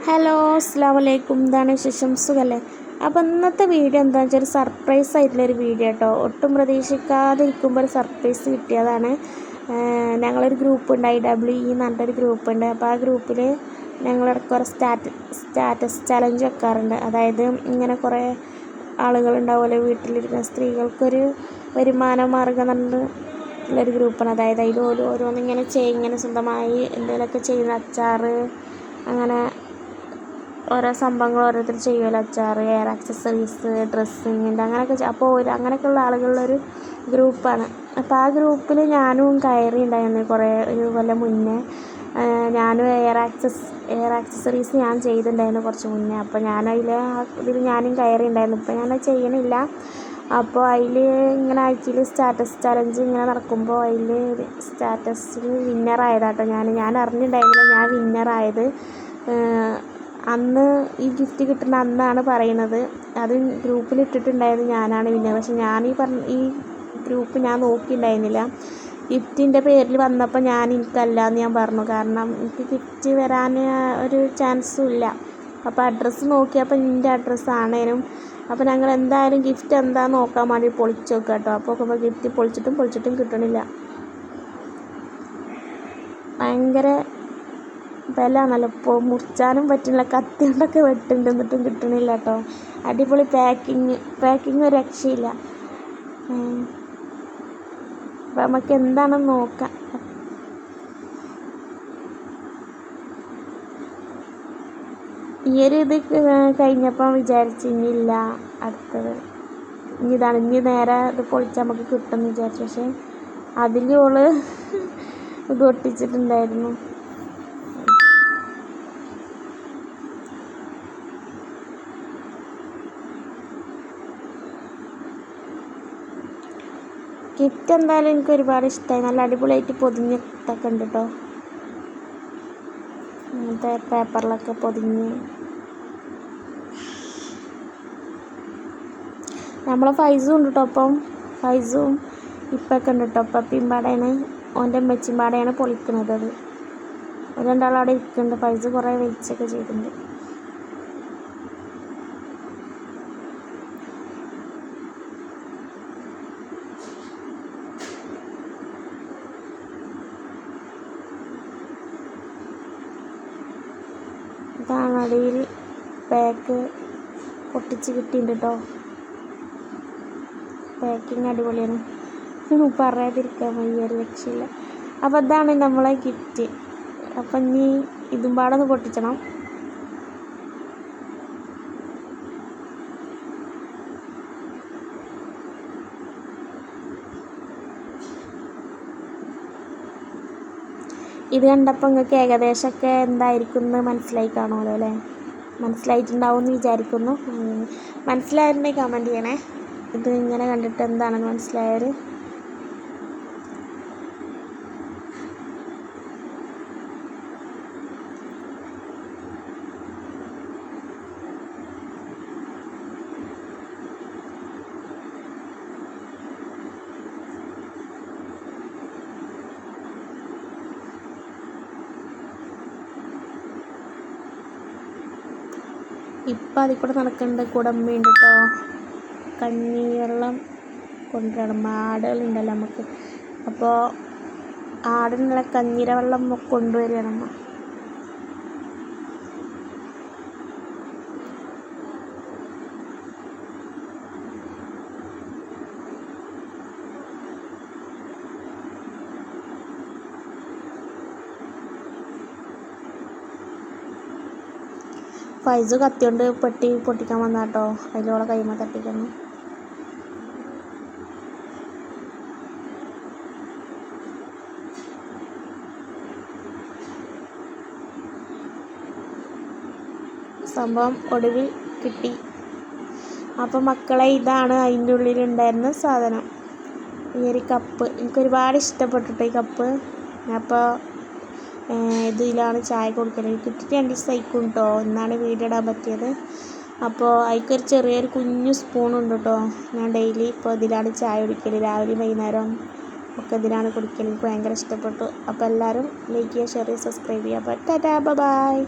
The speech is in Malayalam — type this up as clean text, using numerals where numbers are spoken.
ഹലോ അസ്സലാമു അലൈക്കും. എന്താണ് വിശേഷം? സുഖല്ലേ? അപ്പോൾ ഇന്നത്തെ വീഡിയോ എന്താണെന്ന് വെച്ചാൽ ഒരു സർപ്രൈസ് ആയിട്ടുള്ളൊരു വീഡിയോ കേട്ടോ. ഒട്ടും പ്രതീക്ഷിക്കാതെ ഇരിക്കുമ്പോൾ ഒരു സർപ്രൈസ് കിട്ടിയതാണ്. ഞങ്ങളൊരു ഗ്രൂപ്പ് ഉണ്ട്, IWE എന്ന് പറഞ്ഞിട്ടൊരു ഗ്രൂപ്പ് ഉണ്ട്. അപ്പോൾ ആ ഗ്രൂപ്പിൽ ഞങ്ങളിടയ്ക്ക് കുറേ സ്റ്റാറ്റസ് ചലഞ്ച് വെക്കാറുണ്ട്. അതായത് ഇങ്ങനെ കുറേ ആളുകളുണ്ടാവുമല്ലോ, വീട്ടിലിരിക്കുന്ന സ്ത്രീകൾക്കൊരു വരുമാന മാർഗ്ഗം ഉള്ളൊരു ഗ്രൂപ്പാണ്. അതായത് അതിൽ ഓരോന്നിങ്ങനെ ഇങ്ങനെ സ്വന്തമായി എന്തെങ്കിലുമൊക്കെ ചെയ്യുന്ന അച്ചാർ, അങ്ങനെ ഓരോ സംഭവങ്ങൾ ഓരോരുത്തർ ചെയ്യുമല്ലോ. അച്ചാർ, ഹെയർ ആക്സസറീസ്, ഡ്രസ്സിങ്ങിൻ്റെ അങ്ങനെയൊക്കെ. അപ്പോൾ അങ്ങനെയൊക്കെയുള്ള ആളുകളുള്ളൊരു ഗ്രൂപ്പാണ്. അപ്പോൾ ആ ഗ്രൂപ്പിൽ ഞാനും കയറി ഉണ്ടായിരുന്നു ഒരു കൊല്ലം മുന്നേ. ഞാനും ഹെയർ ആക്സസറീസ് ഞാൻ ചെയ്തിട്ടുണ്ടായിരുന്നു കുറച്ച് മുന്നേ. അപ്പോൾ ഇതിൽ ഞാനും കയറി ഉണ്ടായിരുന്നു. ഇപ്പോൾ ഞാനത് ചെയ്യണില്ല. അപ്പോൾ അതിൽ ഇങ്ങനെ ആഴ്ചയിൽ സ്റ്റാറ്റസ് ചലഞ്ച് ഇങ്ങനെ നടക്കുമ്പോൾ അതിൽ സ്റ്റാറ്റസിൽ വിന്നറായതാട്ടോ. ഞാൻ അറിഞ്ഞിട്ടുണ്ടായിരുന്നില്ല ഞാൻ വിന്നറായത്. അന്ന് ഈ ഗിഫ്റ്റ് കിട്ടുന്ന അന്നാണ് പറയുന്നത്. അത് ഗ്രൂപ്പിൽ ഇട്ടിട്ടുണ്ടായത് ഞാനാണ് വിന്നർ. പക്ഷെ ഈ ഗ്രൂപ്പ് ഞാൻ നോക്കിയിട്ടുണ്ടായിരുന്നില്ല. ഗിഫ്റ്റിൻ്റെ പേരിൽ വന്നപ്പോൾ എനിക്കല്ലാന്ന് ഞാൻ പറഞ്ഞു. കാരണം എനിക്ക് ഗിഫ്റ്റ് വരാൻ ഒരു ചാൻസും ഇല്ല. അപ്പോൾ അഡ്രസ്സ് നോക്കിയപ്പോൾ എൻ്റെ അഡ്രസ്സാണേനും. അപ്പോൾ ഞങ്ങൾ എന്തായാലും ഗിഫ്റ്റ് എന്താണെന്ന് നോക്കാൻ വേണ്ടി പൊളിച്ച് നോക്കുക കേട്ടോ. അപ്പോൾ ഗിഫ്റ്റ് പൊളിച്ചിട്ടും കിട്ടണില്ല. ഭയങ്കര ബലമാണല്ലോ. ഇപ്പോൾ മുറിച്ചാനും പറ്റില്ല, കത്തി കൊണ്ടൊക്കെ വെട്ടുണ്ട്, എന്നിട്ടും കിട്ടണില്ല കേട്ടോ. അടിപൊളി പാക്കിങ് ഒരു രക്ഷയില്ല. അപ്പം നമുക്ക് എന്താണെന്ന് നോക്കാം. ഇത് കഴിഞ്ഞപ്പോൾ വിചാരിച്ച് ഇനിയില്ല, അടുത്തത് ഇനി നേരെ ഇത് പൊളിച്ചാൽ നമുക്ക് കിട്ടുമെന്ന് വിചാരിച്ചു. പക്ഷേ അതിൽ ഓള് ഇത് ഒട്ടിച്ചിട്ടുണ്ടായിരുന്നു. ഗിഫ്റ്റ് എന്തായാലും എനിക്ക് ഒരുപാട് ഇഷ്ടമായി. നല്ല അടിപൊളിയായിട്ട് പൊതിഞ്ഞിട്ടൊക്കെ ഉണ്ട് കേട്ടോ. ഇങ്ങനത്തെ പേപ്പറിലൊക്കെ പൊതിഞ്ഞ് നമ്മളെ ഫൈസും ഉണ്ട് കേട്ടോ. അപ്പം ഫൈസും ഇപ്പൊക്കെ ഉണ്ട് കേട്ടോ. പപ്പിയും പാടയാണ് ഓൻ്റെ അമ്മച്ചിയും പാടയാണ് പൊളിക്കുന്നത്. അത് രണ്ടാളവിടെ ഇരിക്കുന്നുണ്ട്. ഫൈസ് കുറേ വെയിച്ചൊക്കെ ചെയ്തിട്ടുണ്ട്. ഇതാണ് അടിയിൽ പാക്ക് പൊട്ടിച്ച് കിട്ടിയിട്ടുണ്ട് കേട്ടോ. പാക്കിങ് അടിപൊളിയാണ്, പറയാതിരിക്കാൻ വയ്യ, ഒരു രക്ഷയില്ല. അപ്പോൾ അതാണ് നമ്മളെ ഗിഫ്റ്റ്. അപ്പം ഇനി ഇതും പാടൊന്ന് പൊട്ടിച്ചണം. ഇത് കണ്ടപ്പോൾ നിങ്ങൾക്ക് ഏകദേശമൊക്കെ എന്തായിരിക്കും എന്ന് മനസ്സിലായി കാണുമല്ലോ അല്ലേ? മനസ്സിലായിട്ടുണ്ടാവും എന്ന് വിചാരിക്കുന്നു. മനസ്സിലായിട്ടുണ്ടെങ്കിൽ കമൻറ്റ് ചെയ്യണേ. ഇത് ഇങ്ങനെ കണ്ടിട്ട് എന്താണെന്ന് മനസ്സിലായവർ. ഇപ്പം അതിൽ കൂടെ നടക്കേണ്ട കൂടെ അമ്മയുണ്ട് കേട്ടോ. കഞ്ഞിവെള്ളം കൊണ്ടുവരണം. ആടുകളുണ്ടല്ലോ നമുക്ക്. അപ്പോൾ ആടിനുള്ള കഞ്ഞിര വെള്ളം കൊണ്ടുവരികയാണ് അമ്മ. ഫൈസ് കത്തിയോണ്ട് പൊട്ടിക്കാൻ വന്ന കേട്ടോ. അതിലോളെ കൈമ തട്ടിക്കുന്നു. സംഭവം ഒടുവിൽ കിട്ടി. അപ്പം മക്കളെ, ഇതാണ് അതിൻ്റെ ഉള്ളിലുണ്ടായിരുന്ന സാധനം. ഈ ഒരു കപ്പ് എനിക്കൊരുപാട് ഇഷ്ടപ്പെട്ടിട്ട് ഈ കപ്പ്. അപ്പോൾ ഇതിലാണ് ചായ കൊടുക്കൽ. കിട്ടിയിട്ട് 2 ദിവസം ആയിക്കും കേട്ടോ. ഇന്നാണ് വീഡിയോ ഇടാൻ പറ്റിയത്. അപ്പോൾ അതിൽക്കൊരു ചെറിയൊരു കുഞ്ഞു സ്പൂണുണ്ട് കേട്ടോ. ഞാൻ ഡെയിലി ഇപ്പോൾ ഇതിലാണ് ചായ കുടിക്കൽ. രാവിലെ വൈകുന്നേരം ഒക്കെ ഇതിലാണ് കുടിക്കൽ. എനിക്ക് ഭയങ്കര ഇഷ്ടപ്പെട്ടു. അപ്പോൾ എല്ലാവരും ലൈക്ക് ചെയ്യുക, ഷെയർ ചെയ്യുക, സബ്സ്ക്രൈബ് ചെയ്യുക. അപ്പോൾ ടാറ്റാ, ബൈ.